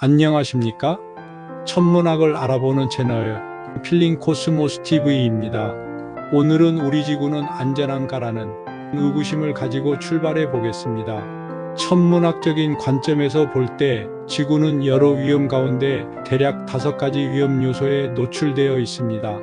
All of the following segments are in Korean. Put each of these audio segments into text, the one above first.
안녕하십니까? 천문학을 알아보는 채널 필링코스모스 TV입니다. 오늘은 우리 지구는 안전한가라는 의구심을 가지고 출발해 보겠습니다. 천문학적인 관점에서 볼 때 지구는 여러 위험 가운데 대략 5가지 위험 요소에 노출되어 있습니다.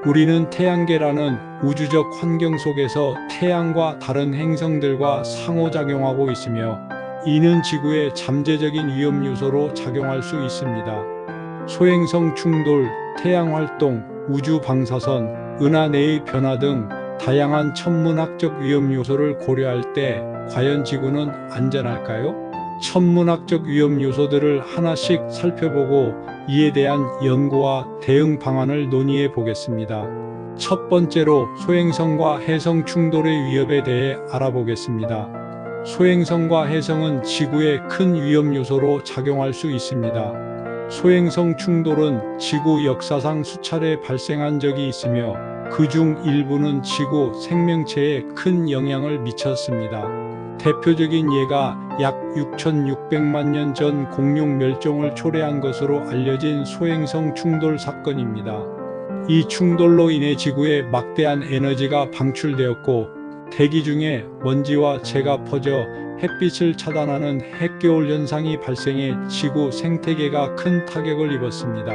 우리는 태양계라는 우주적 환경 속에서 태양과 다른 행성들과 상호작용하고 있으며 이는 지구의 잠재적인 위험 요소로 작용할 수 있습니다. 소행성 충돌, 태양 활동, 우주 방사선, 은하내의 변화 등 다양한 천문학적 위험 요소를 고려할 때 과연 지구는 안전할까요? 천문학적 위험 요소들을 하나씩 살펴보고 이에 대한 연구와 대응 방안을 논의해 보겠습니다. 첫 번째로 소행성과 해성 충돌의 위협에 대해 알아보겠습니다. 소행성과 해성은 지구에 큰 위험 요소로 작용할 수 있습니다. 소행성 충돌은 지구 역사상 수차례 발생한 적이 있으며 그중 일부는 지구 생명체에 큰 영향을 미쳤습니다. 대표적인 예가 약 6,600만 년 전 공룡 멸종을 초래한 것으로 알려진 소행성 충돌 사건입니다. 이 충돌로 인해 지구에 막대한 에너지가 방출되었고 대기 중에 먼지와 재가 퍼져 햇빛을 차단하는 핵겨울 현상이 발생해 지구 생태계가 큰 타격을 입었습니다.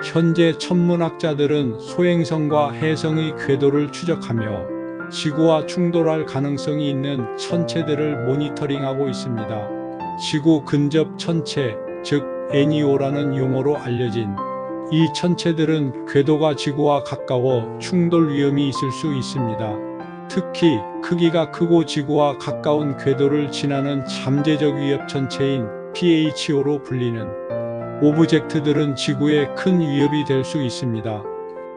현재 천문학자들은 소행성과 해성의 궤도를 추적하며 지구와 충돌할 가능성이 있는 천체들을 모니터링하고 있습니다. 지구 근접 천체, 즉 NEO라는 용어로 알려진 이 천체들은 궤도가 지구와 가까워 충돌 위험이 있을 수 있습니다. 특히 크기가 크고 지구와 가까운 궤도를 지나는 잠재적 위협 천체인 PHO로 불리는 오브젝트들은 지구에 큰 위협이 될 수 있습니다.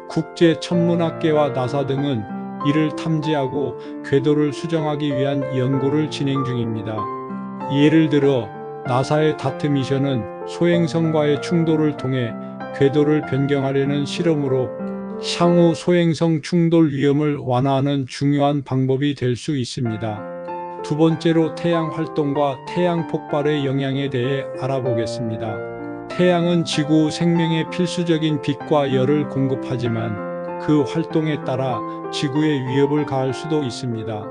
국제 천문학계와 나사 등은 이를 탐지하고 궤도를 수정하기 위한 연구를 진행 중입니다. 예를 들어 나사의 다트 미션은 소행성과의 충돌을 통해 궤도를 변경하려는 실험으로 향후 소행성 충돌 위험을 완화하는 중요한 방법이 될 수 있습니다. 두 번째로 태양 활동과 태양 폭발의 영향에 대해 알아보겠습니다. 태양은 지구 생명에 필수적인 빛과 열을 공급하지만 그 활동에 따라 지구에 위협을 가할 수도 있습니다.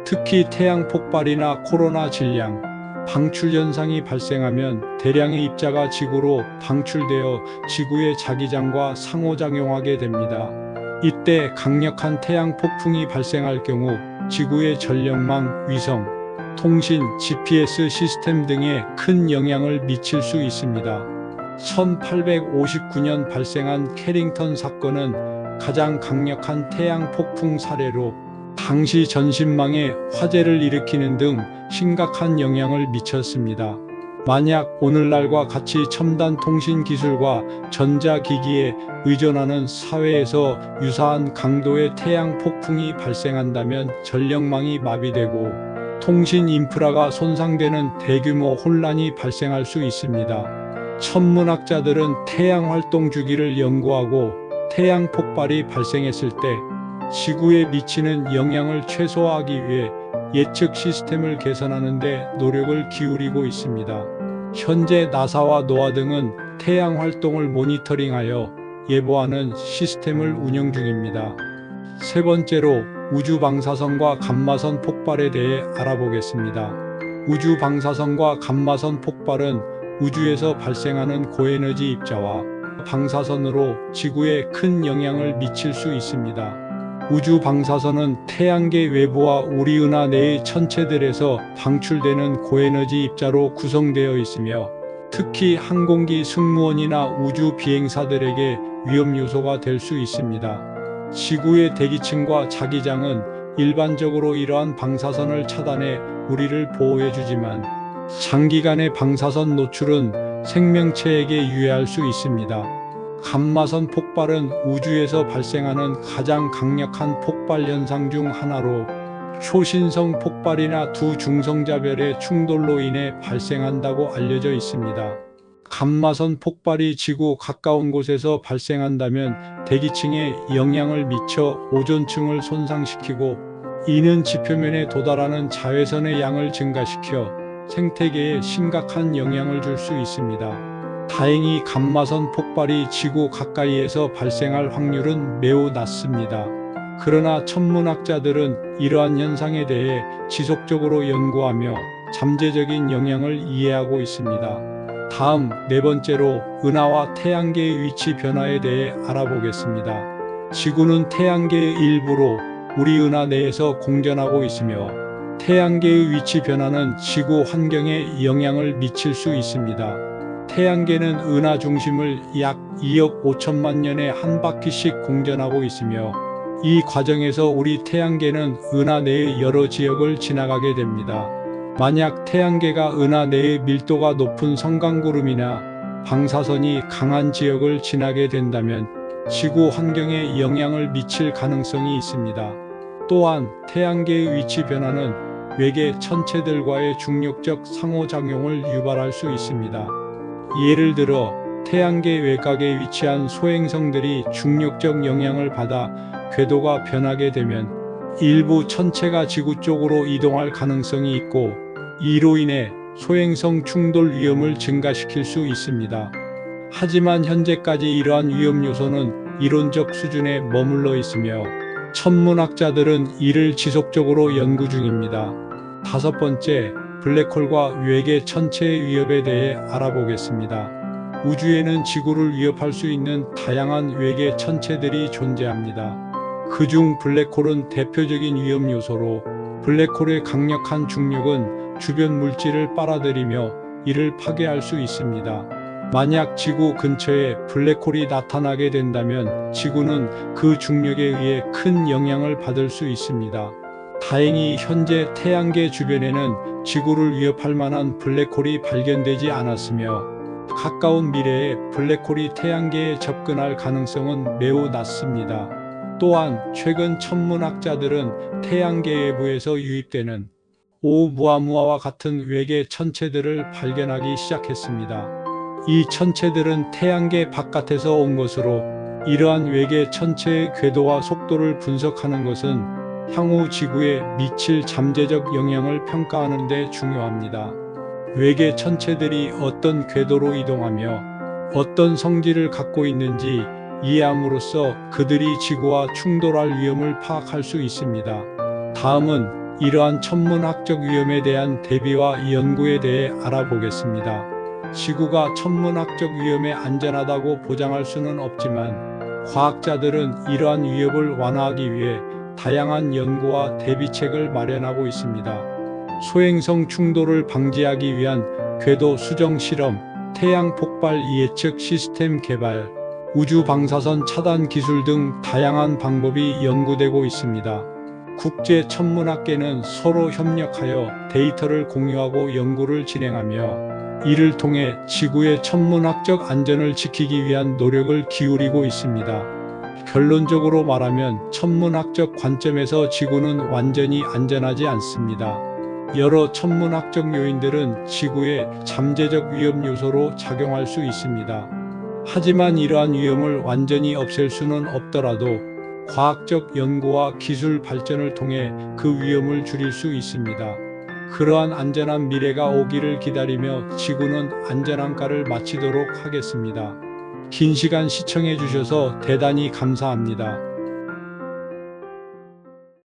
특히 태양 폭발이나 코로나 질량, 방출 현상이 발생하면 대량의 입자가 지구로 방출되어 지구의 자기장과 상호작용하게 됩니다. 이때 강력한 태양 폭풍이 발생할 경우 지구의 전력망, 위성, 통신, GPS 시스템 등에 큰 영향을 미칠 수 있습니다. 1859년 발생한 캐링턴 사건은 가장 강력한 태양 폭풍 사례로 당시 전신망에 화재를 일으키는 등 심각한 영향을 미쳤습니다. 만약 오늘날과 같이 첨단 통신 기술과 전자기기에 의존하는 사회에서 유사한 강도의 태양 폭풍이 발생한다면 전력망이 마비되고 통신 인프라가 손상되는 대규모 혼란이 발생할 수 있습니다. 천문학자들은 태양 활동 주기를 연구하고 태양 폭발이 발생했을 때 지구에 미치는 영향을 최소화하기 위해 예측 시스템을 개선하는 데 노력을 기울이고 있습니다. 현재 나사와 노아 등은 태양 활동을 모니터링하여 예보하는 시스템을 운영 중입니다. 세 번째로 우주 방사선과 감마선 폭발에 대해 알아보겠습니다. 우주 방사선과 감마선 폭발은 우주에서 발생하는 고에너지 입자와 방사선으로 지구에 큰 영향을 미칠 수 있습니다. 우주 방사선은 태양계 외부와 우리 은하 내의 천체들에서 방출되는 고에너지 입자로 구성되어 있으며 특히 항공기 승무원이나 우주 비행사들에게 위험 요소가 될 수 있습니다. 지구의 대기층과 자기장은 일반적으로 이러한 방사선을 차단해 우리를 보호해주지만 장기간의 방사선 노출은 생명체에게 유해할 수 있습니다. 감마선 폭발은 우주에서 발생하는 가장 강력한 폭발 현상 중 하나로 초신성 폭발이나 두 중성자별의 충돌로 인해 발생한다고 알려져 있습니다. 감마선 폭발이 지구 가까운 곳에서 발생한다면 대기층에 영향을 미쳐 오존층을 손상시키고 이는 지표면에 도달하는 자외선의 양을 증가시켜 생태계에 심각한 영향을 줄 수 있습니다. 다행히 감마선 폭발이 지구 가까이에서 발생할 확률은 매우 낮습니다. 그러나 천문학자들은 이러한 현상에 대해 지속적으로 연구하며 잠재적인 영향을 이해하고 있습니다. 다음 네 번째로 은하와 태양계의 위치 변화에 대해 알아보겠습니다. 지구는 태양계의 일부로 우리 은하 내에서 공전하고 있으며 태양계의 위치 변화는 지구 환경에 영향을 미칠 수 있습니다. 태양계는 은하 중심을 약 2억 5천만 년에 한 바퀴씩 공전하고 있으며 이 과정에서 우리 태양계는 은하 내의 여러 지역을 지나가게 됩니다. 만약 태양계가 은하 내의 밀도가 높은 성강구름이나 방사선이 강한 지역을 지나게 된다면 지구 환경에 영향을 미칠 가능성이 있습니다. 또한 태양계의 위치 변화는 외계 천체들과의 중력적 상호작용을 유발할 수 있습니다. 예를 들어 태양계 외곽에 위치한 소행성들이 중력적 영향을 받아 궤도가 변하게 되면 일부 천체가 지구 쪽으로 이동할 가능성이 있고 이로 인해 소행성 충돌 위험을 증가시킬 수 있습니다. 하지만 현재까지 이러한 위험 요소는 이론적 수준에 머물러 있으며 천문학자들은 이를 지속적으로 연구 중입니다. 다섯 번째, 블랙홀과 외계 천체의 위협에 대해 알아보겠습니다. 우주에는 지구를 위협할 수 있는 다양한 외계 천체들이 존재합니다. 그중 블랙홀은 대표적인 위험 요소로 블랙홀의 강력한 중력은 주변 물질을 빨아들이며 이를 파괴할 수 있습니다. 만약 지구 근처에 블랙홀이 나타나게 된다면 지구는 그 중력에 의해 큰 영향을 받을 수 있습니다. 다행히 현재 태양계 주변에는 지구를 위협할 만한 블랙홀이 발견되지 않았으며 가까운 미래에 블랙홀이 태양계에 접근할 가능성은 매우 낮습니다. 또한 최근 천문학자들은 태양계 외부에서 유입되는 오umuamua 같은 외계 천체들을 발견하기 시작했습니다. 이 천체들은 태양계 바깥에서 온 것으로 이러한 외계 천체의 궤도와 속도를 분석하는 것은 향후 지구에 미칠 잠재적 영향을 평가하는 데 중요합니다. 외계 천체들이 어떤 궤도로 이동하며 어떤 성질을 갖고 있는지 이해함으로써 그들이 지구와 충돌할 위험을 파악할 수 있습니다. 다음은 이러한 천문학적 위험에 대한 대비와 연구에 대해 알아보겠습니다. 지구가 천문학적 위험에 안전하다고 보장할 수는 없지만 과학자들은 이러한 위협을 완화하기 위해 다양한 연구와 대비책을 마련하고 있습니다. 소행성 충돌을 방지하기 위한 궤도 수정 실험, 태양 폭발 예측 시스템 개발, 우주 방사선 차단 기술 등 다양한 방법이 연구되고 있습니다. 국제 천문학계는 서로 협력하여 데이터를 공유하고 연구를 진행하며 이를 통해 지구의 천문학적 안전을 지키기 위한 노력을 기울이고 있습니다. 결론적으로 말하면 천문학적 관점에서 지구는 완전히 안전하지 않습니다. 여러 천문학적 요인들은 지구에 잠재적 위험 요소로 작용할 수 있습니다. 하지만 이러한 위험을 완전히 없앨 수는 없더라도 과학적 연구와 기술 발전을 통해 그 위험을 줄일 수 있습니다. 그러한 안전한 미래가 오기를 기다리며 지구는 안전한가를 마치도록 하겠습니다. 긴 시간 시청해 주셔서 대단히 감사합니다.